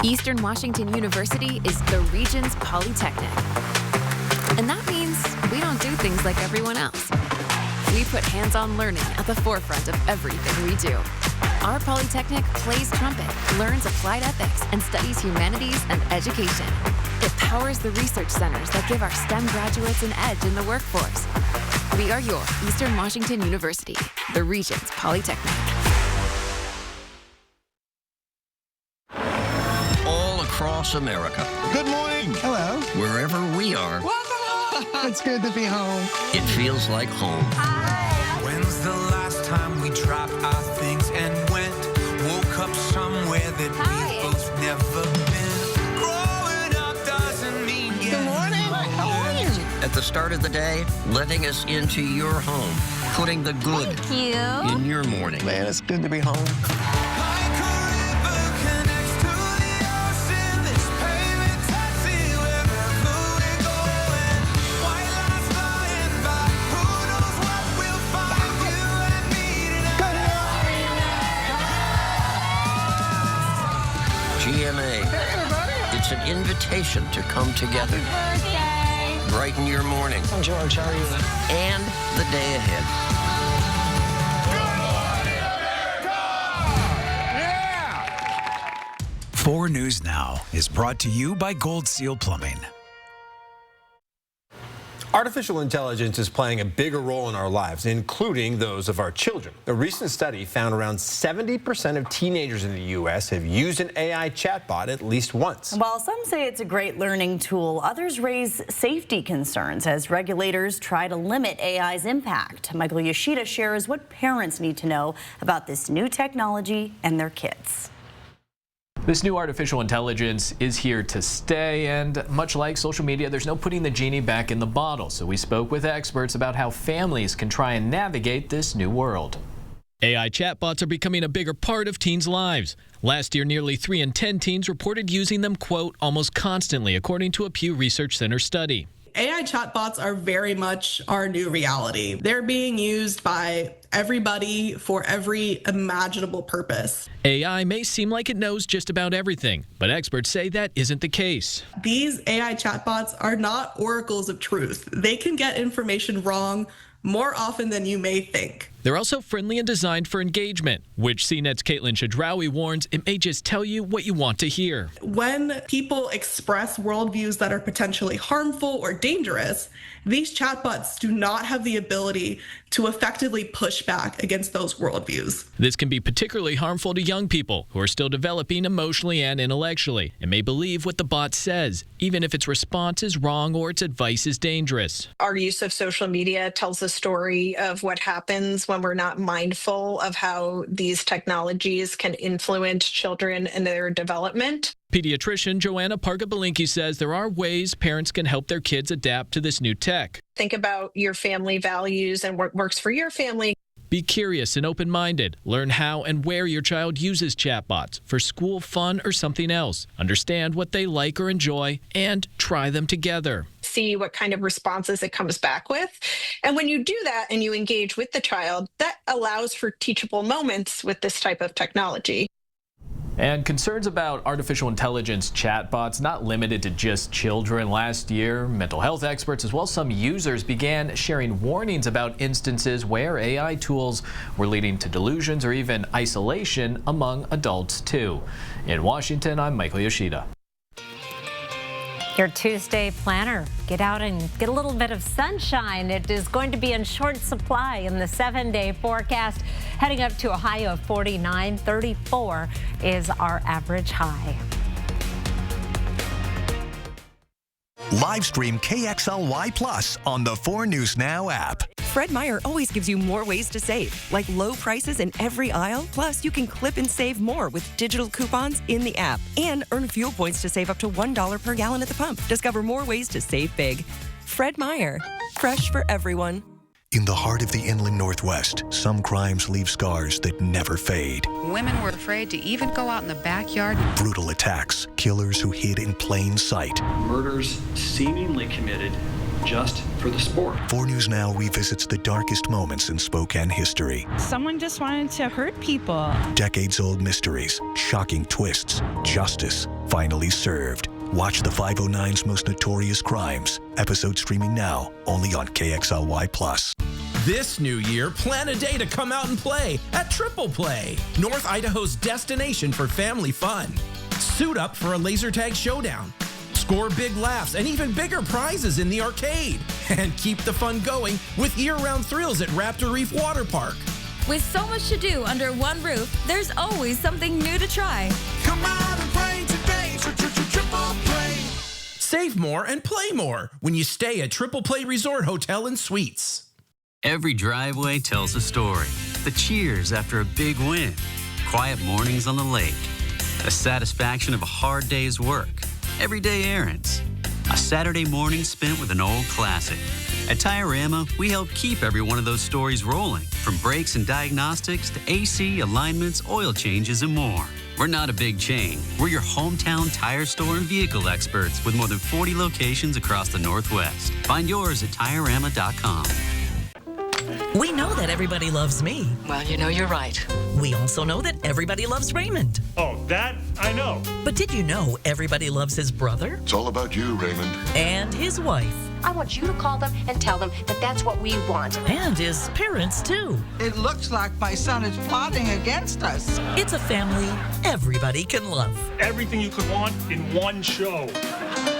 Eastern Washington University is the region's polytechnic. And that means we don't do things like everyone else. We put hands-on learning at the forefront of everything we do. Our polytechnic plays trumpet, learns applied ethics, and studies humanities and education. It powers the research centers that give our STEM graduates an edge in the workforce. We are your Eastern Washington University, the region's polytechnic. All across America. Good morning. Hello. Wherever we are. It's good to be home. It feels like home. When's the last time we dropped our things and went? Woke up somewhere that we've both never been. Growing up doesn't mean Good morning. How are you? At the start of the day, letting us into your home, putting the good in your morning. Man, it's good to be home. GMA. It's an invitation to come together. Brighten your morning. I'm George. How are you? And the day ahead. 4 News Now is brought to you by Gold Seal Plumbing. Artificial intelligence is playing a bigger role in our lives, including those of our children. A recent study found around 70% of teenagers in the U.S. have used an AI chatbot at least once. While some say it's a great learning tool, others raise safety concerns as regulators try to limit AI's impact. Michael Yoshida shares what parents need to know about this new technology and their kids. This new artificial intelligence is here to stay, and much like social media, there's no putting the genie back in the bottle. So we spoke with experts about how families can try and navigate this new world. AI chatbots are becoming a bigger part of teens' lives. Last year, nearly 3 in 10 teens reported using them, quote, almost constantly, according to a Pew Research Center study. AI chatbots are very much our new reality. They're being used by everybody for every imaginable purpose. AI may seem like it knows just about everything, but experts say that isn't the case. These AI chatbots are not oracles of truth. They can get information wrong more often than you may think. They're also friendly and designed for engagement, which CNET's Caitlin Shadrawi warns it may just tell you what you want to hear. When people express worldviews that are potentially harmful or dangerous, these chatbots do not have the ability to effectively push back against those worldviews. This can be particularly harmful to young people who are still developing emotionally and intellectually and may believe what the bot says, even if its response is wrong or its advice is dangerous. Our use of social media tells a story of what happens when we're not mindful of how these technologies can influence children and their development. Pediatrician Joanna Parga-Balinki says there are ways parents can help their kids adapt to this new tech. Think about your family values and what works for your family. Be curious and open-minded. Learn how and where your child uses chatbots for school, fun, or something else. Understand what they like or enjoy and try them together. See what kind of responses it comes back with. And when you do that and you engage with the child, that allows for teachable moments with this type of technology. And concerns about artificial intelligence chatbots not limited to just children. Last year, mental health experts as well as some users began sharing warnings about instances where AI tools were leading to delusions or even isolation among adults too. In Washington, I'm Michael Yoshida. Your Tuesday planner. Get out and get a little bit of sunshine. It is going to be in short supply in the 7-day forecast, heading up to a high of 49. 34 is our average high. Live stream KXLY Plus on the 4 News Now app. Fred Meyer always gives you more ways to save, like low prices in every aisle. Plus, you can clip and save more with digital coupons in the app and earn fuel points to save up to $1 per gallon at the pump. Discover more ways to save big. Fred Meyer, fresh for everyone. In the heart of the inland Northwest, some crimes leave scars that never fade. Women were afraid to even go out in the backyard. Brutal attacks, killers who hid in plain sight. Murders seemingly committed just for the sport. 4 News Now revisits the darkest moments in Spokane history. Someone just wanted to hurt people. Decades-old mysteries, shocking twists, justice finally served. Watch the 509's most notorious crimes. Episode streaming now, only on KXLY+. This new year, plan a day to come out and play at Triple Play, North Idaho's destination for family fun. Suit up for a laser tag showdown. Score big laughs and even bigger prizes in the arcade. And keep the fun going with year-round thrills at Raptor Reef Water Park. With so much to do under one roof, there's always something new to try. Come out and play today for Triple Play. Save more and play more when you stay at Triple Play Resort Hotel and Suites. Every driveway tells a story. The cheers after a big win. Quiet mornings on the lake. The satisfaction of a hard day's work. Everyday errands. A Saturday morning spent with an old classic. At Tiorama, we help keep every one of those stories rolling. From brakes and diagnostics to AC, alignments, oil changes, and more. We're not a big chain. We're your hometown tire store and vehicle experts with more than 40 locations across the Northwest. Find yours at Tiorama.com. We know that everybody loves me. Well, you know you're right. We also know that everybody loves Raymond. Oh, that I know. But did you know everybody loves his brother? It's all about you, Raymond. And his wife. I want you to call them and tell them that that's what we want. And his parents, too. It looks like my son is plotting against us. It's a family everybody can love. Everything you could want in one show.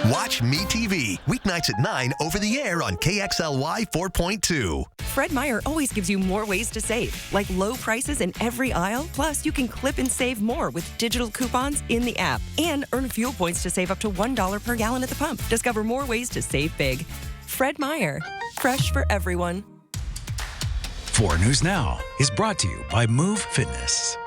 Watch MeTV, weeknights at 9 over the air on KXLY 4.2. Fred Meyer always gives you more ways to save, like low prices in every aisle. Plus, you can clip and save more with digital coupons in the app and earn fuel points to save up to $1 per gallon at the pump. Discover more ways to save big. Fred Meyer, fresh for everyone. 4 News Now is brought to you by Move Fitness.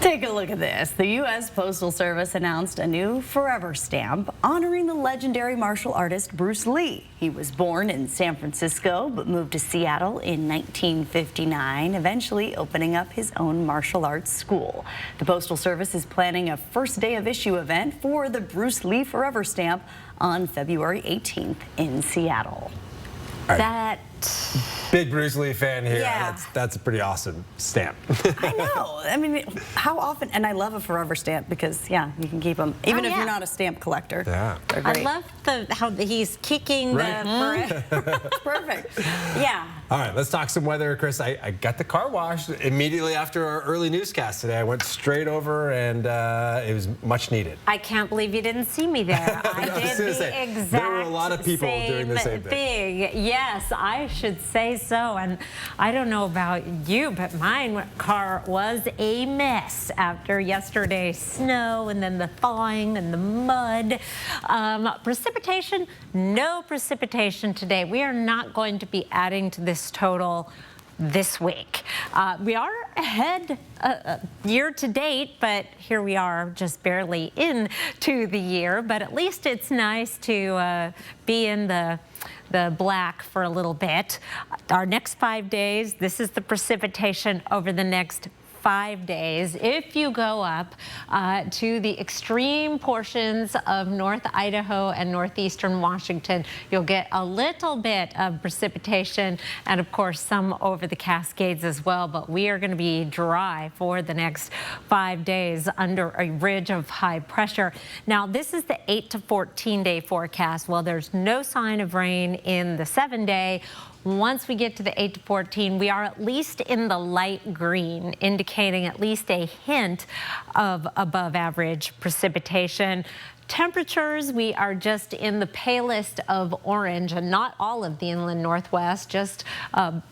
Take a look at this. The U.S. Postal Service announced a new forever stamp honoring the legendary martial artist Bruce Lee. He was born in San Francisco but moved to Seattle in 1959, eventually opening up his own martial arts school. The Postal Service is planning a first day of issue event for the Bruce Lee Forever stamp on February 18th in Seattle. Right. That Big Bruce Lee fan here. Yeah. That's a pretty awesome stamp. I know. I mean, how often? And I love a forever stamp because, yeah, you can keep them even if you're not a stamp collector. Yeah. They're great. I love how he's kicking the. Perfect. Yeah. All right, let's talk some weather, Chris. I got the car washed immediately after our early newscast today. I went straight over, and it was much needed. I can't believe you didn't see me there. I did the exact there were a lot of people doing the same thing. Yes, I should say so. And I don't know about you, but my car was a mess after yesterday's snow and then the thawing and the mud. Precipitation, no precipitation today. We are not going to be adding to this total this week. We are ahead year to date, but here we are just barely into the year. But at least it's nice to be in the black for a little bit. Our next 5 days, this is the precipitation over the next 5 days. If you go up to the extreme portions of North Idaho and northeastern Washington, you'll get a little bit of precipitation and, of course, some over the Cascades as well. But we are going to be dry for the next 5 days under a ridge of high pressure. Now, this is the 8 to 14 day forecast. Well, there's no sign of rain in the 7-day. Once we get to the 8 to 14, we are at least in the light green, indicating at least a hint of above average precipitation. Temperatures, we are just in the palest of orange, and not all of the inland Northwest, just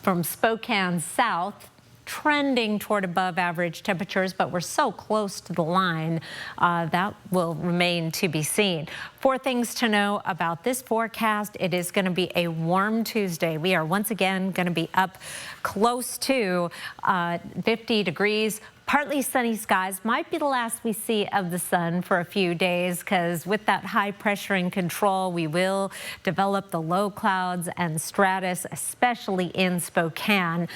from Spokane south, trending toward above average temperatures, but we're so close to the line that will remain to be seen. 4 things to know about this forecast. It is going to be a warm Tuesday. We are once again going to be up close to 50 degrees. Partly sunny skies. Might be the last we see of the sun for a few days, because with that high pressure in control, we will develop the low clouds and stratus, especially in Spokane.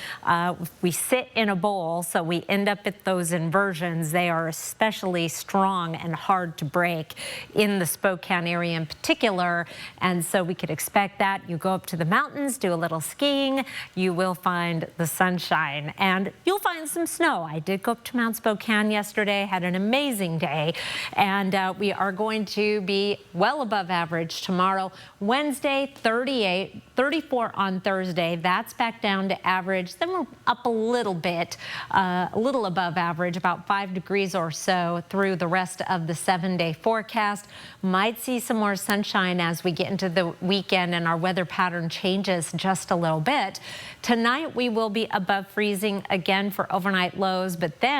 We sit in a bowl, so we end up at those inversions. They are especially strong and hard to break in the Spokane area in particular, and so we could expect that. You go up to the mountains, do a little skiing, you will find the sunshine, and you'll find some snow. I did go up to Mount Spokane yesterday, had an amazing day, and we are going to be well above average tomorrow. Wednesday, 38, 34 on Thursday. That's back down to average. Then we're up a little bit, a little above average, about 5 degrees or so through the rest of the 7-day forecast. Might see some more sunshine as we get into the weekend and our weather pattern changes just a little bit. Tonight we will be above freezing again for overnight lows, but then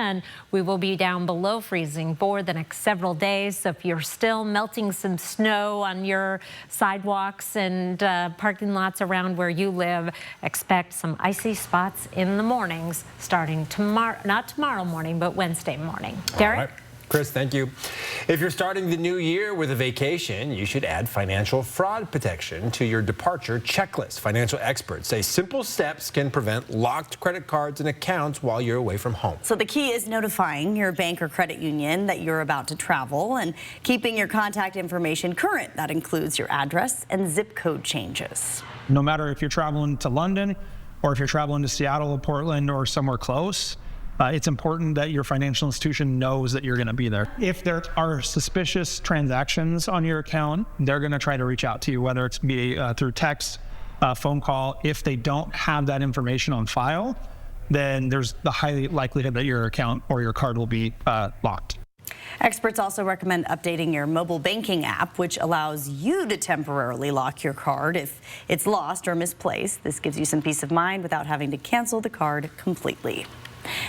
we will be down below freezing for the next several days. So if you're still melting some snow on your sidewalks and parking lots around where you live, expect some icy spots in the mornings starting tomorrow, not tomorrow morning, but Wednesday morning. Derek? All right. Chris, thank you. If you're starting the new year with a vacation, you should add financial fraud protection to your departure checklist. Financial experts say simple steps can prevent locked credit cards and accounts while you're away from home. So the key is notifying your bank or credit union that you're about to travel and keeping your contact information current. That includes your address and zip code changes. No matter if you're traveling to London or if you're traveling to Seattle or Portland or somewhere close, it's important that your financial institution knows that you're going to be there. If there are suspicious transactions on your account, they're going to try to reach out to you, whether it's through text, phone call. If they don't have that information on file, then there's the high likelihood that your account or your card will be locked. Experts also recommend updating your mobile banking app, which allows you to temporarily lock your card if it's lost or misplaced. This gives you some peace of mind without having to cancel the card completely.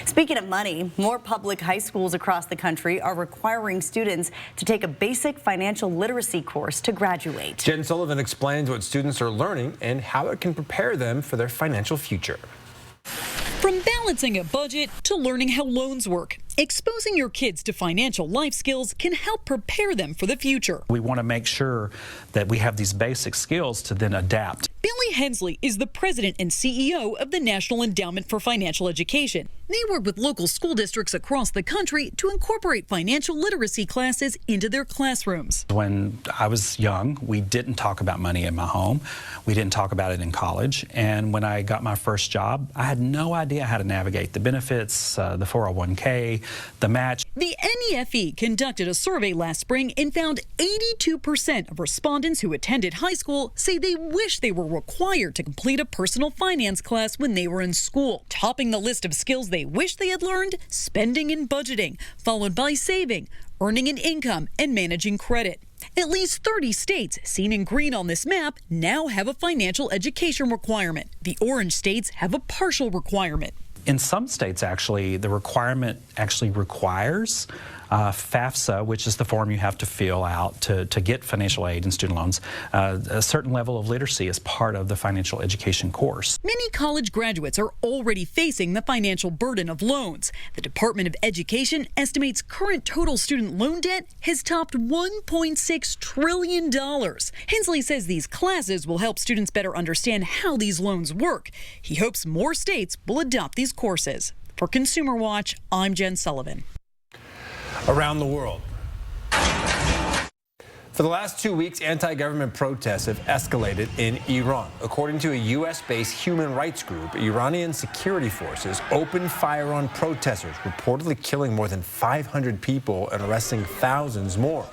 Speaking of money, more public high schools across the country are requiring students to take a basic financial literacy course to graduate. Jen Sullivan explains what students are learning and how it can prepare them for their financial future. From balancing a budget to learning how loans work, Exposing your kids to financial life skills can help prepare them for the future. We want to make sure that we have these basic skills to then adapt. Billy Hensley is the president and CEO of the National Endowment for Financial Education. They work with local school districts across the country to incorporate financial literacy classes into their classrooms. When I was young, we didn't talk about money in my home. We didn't talk about it in college. And when I got my first job, I had no idea how to navigate the benefits, the 401k, the match. The NEFE conducted a survey last spring and found 82% of respondents who attended high school say they wish they were required to complete a personal finance class when they were in school. Topping the list of skills they wish they had learned, spending and budgeting, followed by saving, earning an income, and managing credit. At least 30 states, seen in green on this map, now have a financial education requirement. The orange states have a partial requirement. In some states, actually, the requirement actually requires FAFSA, which is the form you have to fill out to get financial aid and student loans. A certain level of literacy is part of the financial education course. Many college graduates are already facing the financial burden of loans. The Department of Education estimates current total student loan debt has topped $1.6 trillion. Hensley says these classes will help students better understand how these loans work. He hopes more states will adopt these courses. For Consumer Watch, I'm Jen Sullivan. Around the world. For the last 2 weeks, anti-government protests have escalated in Iran. According to a U.S.-based human rights group, Iranian security forces opened fire on protesters, reportedly killing more than 500 people and arresting thousands more.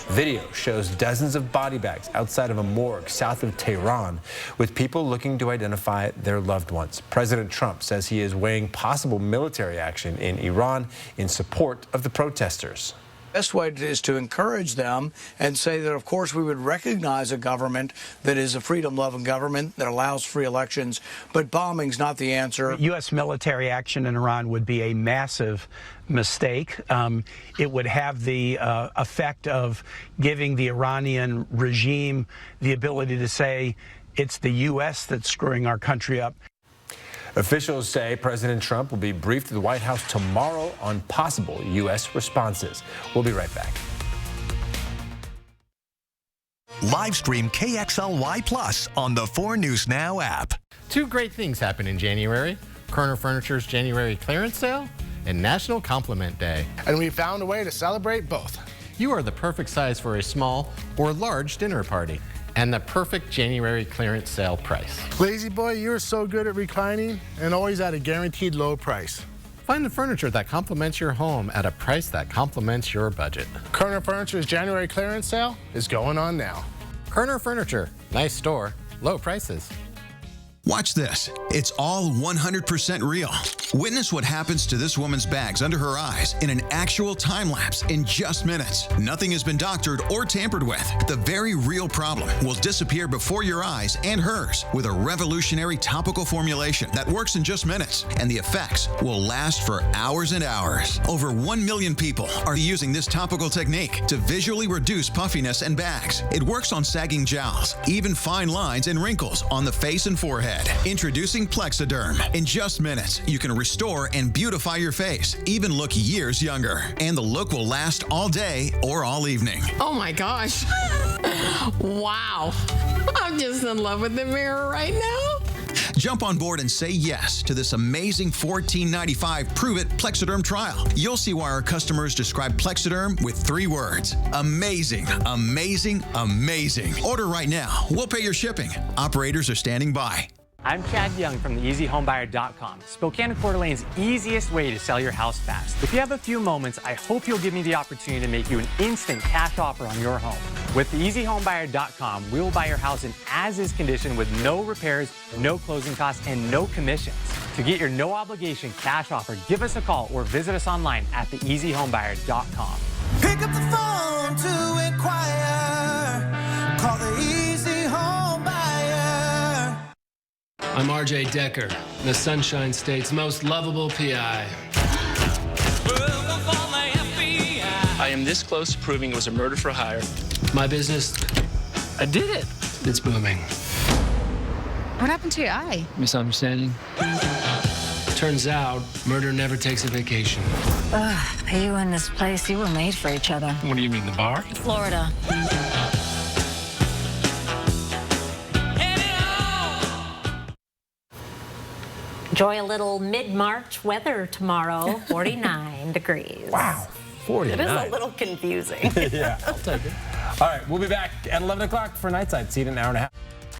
Video shows dozens of body bags outside of a morgue south of Tehran, with people looking to identify their loved ones. President Trump says he is weighing possible military action in Iran in support of the protesters. Best way is to encourage them and say that, of course, we would recognize a government that is a freedom-loving government that allows free elections, but bombing's not the answer. U.S. military action in Iran would be a massive mistake. It would have the effect of giving the Iranian regime the ability to say it's the U.S. that's screwing our country up. Officials say President Trump will be briefed at the White House tomorrow on possible U.S. responses. We'll be right back. Live stream KXLY Plus on the 4 News Now app. Two great things happen in January: Kerner Furniture's January clearance sale and National Compliment Day. And we found a way to celebrate both. You are the perfect size for a small or large dinner party, and the perfect January clearance sale price. Lazy boy, you're so good at reclining and always at a guaranteed low price. Find the furniture that complements your home at a price that complements your budget. Kerner Furniture's January clearance sale is going on now. Kerner Furniture, nice store, low prices. Watch this. It's all 100% real. Witness what happens to this woman's bags under her eyes in an actual time lapse in just minutes. Nothing has been doctored or tampered with. The very real problem will disappear before your eyes and hers with a revolutionary topical formulation that works in just minutes, and the effects will last for hours and hours. Over 1 million people are using this topical technique to visually reduce puffiness and bags. It works on sagging jowls, even fine lines and wrinkles on the face and forehead. Introducing Plexiderm. In just minutes, you can restore and beautify your face, even look years younger. And the look will last all day or all evening. Oh my gosh. Wow. I'm just in love with the mirror right now. Jump on board and say yes to this amazing $14.95 Prove It Plexiderm trial. You'll see why our customers describe Plexiderm with 3 words. Amazing, amazing, amazing. Order right now. We'll pay your shipping. Operators are standing by. I'm Chad Young from theeasyhomebuyer.com, Spokane and Coeur d'Alene's easiest way to sell your house fast. If you have a few moments, I hope you'll give me the opportunity to make you an instant cash offer on your home. With theeasyhomebuyer.com, we will buy your house in as-is condition with no repairs, no closing costs, and no commissions. To get your no-obligation cash offer, give us a call or visit us online at theeasyhomebuyer.com. Pick up the phone to inquire. Call the Easy Home Buyer. I'm RJ Decker, the Sunshine State's most lovable PI. I am this close to proving it was a murder for hire. My business, I did it. It's booming. What happened to your eye? Misunderstanding. Turns out, murder never takes a vacation. You and this place, you were made for each other. What do you mean, the bar? Florida. Enjoy a little mid-March weather tomorrow, 49 degrees. Wow, 49. It is a little confusing. Yeah, I'll take it. All right, we'll be back at 11 o'clock for Nightside. See you in an hour and a half.